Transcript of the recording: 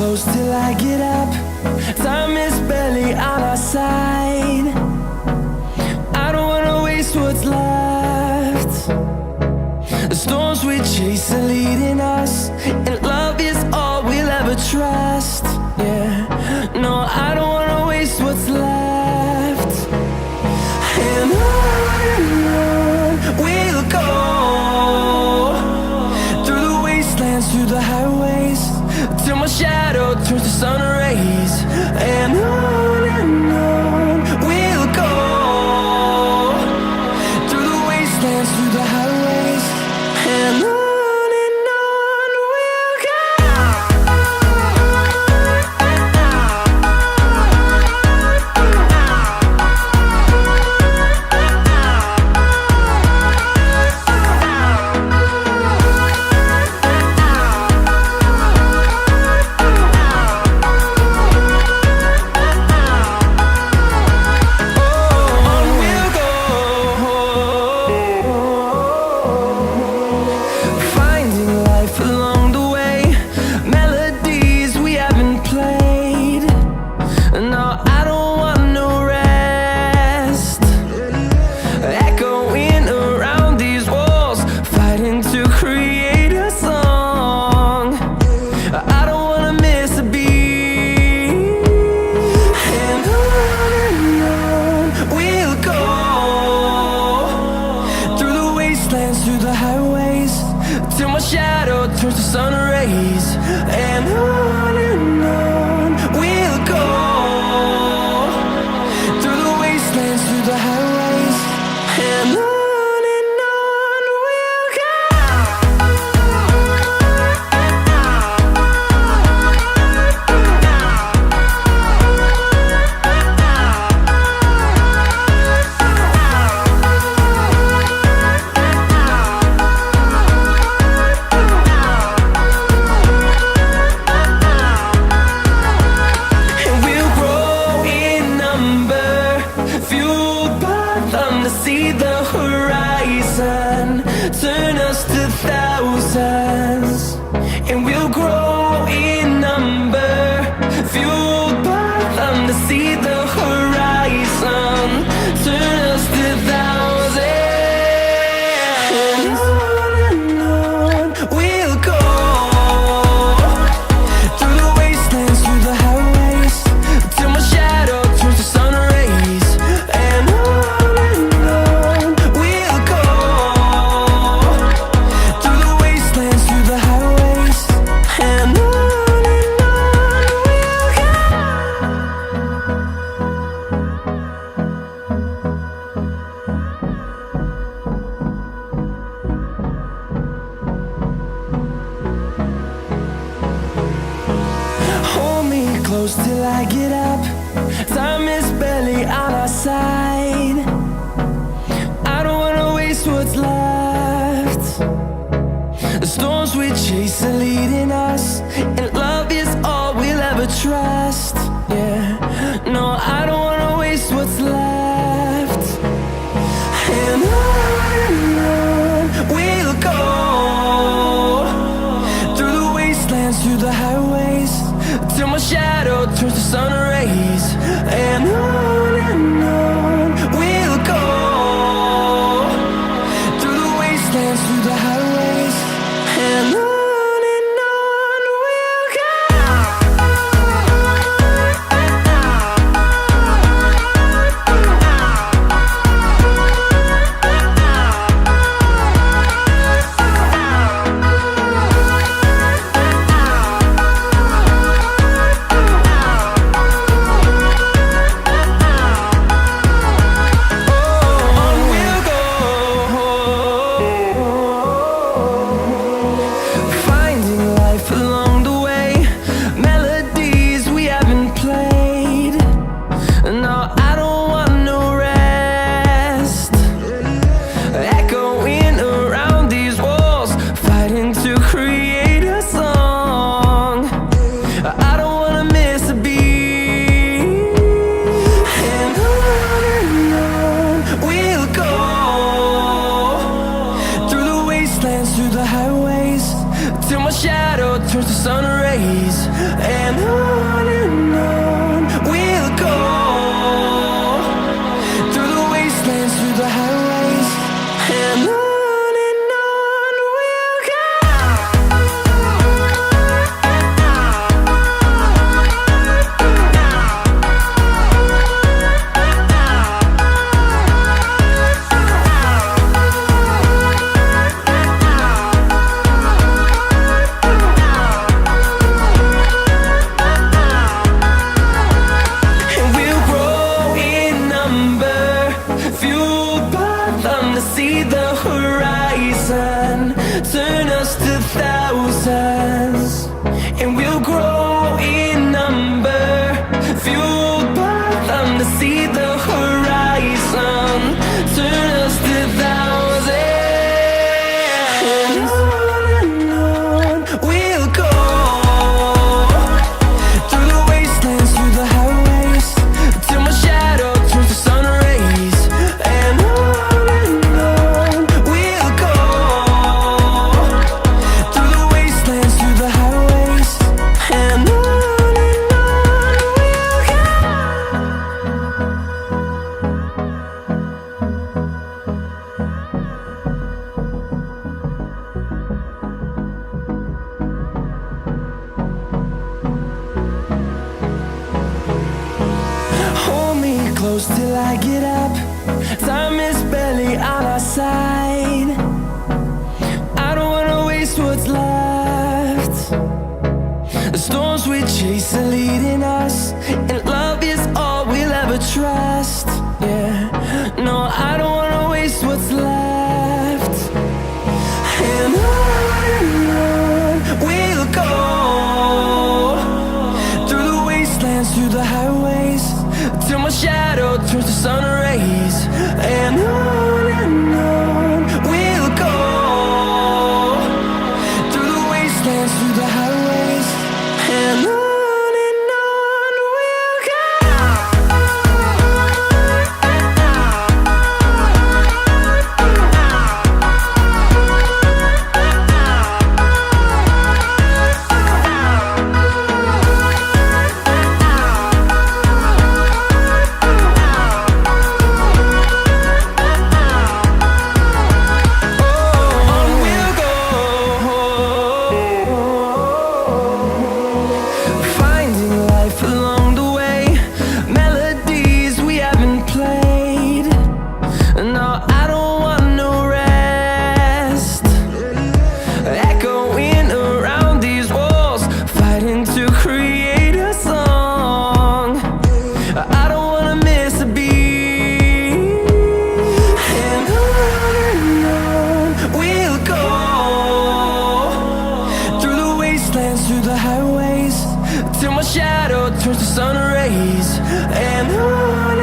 close till I get up. Time is barely on our side. I don't wanna waste what's left. The storms we chase are leading us, and love is all we'll ever trust. Yeah, no, I don't wanna waste what's left. And on we'll go, through the wastelands, through the highways, till my shadow turns to sun rays. And on we'll go, through the wastelands, through the highways, and on we'll go. shadows till I get up. Time is barely on our side. I don't wanna waste what's left. The storms we chase are leading us, and love is all we'll ever trust. Yeah, no, I don't wanna waste what's left. And on we'll go, through the wastelands, through the highways, till my shadow turns to sun rays. And on we'll go, through the wastelands, through the highways, and on we'll go. Through the highways, till my shadow turns to sun rays. And on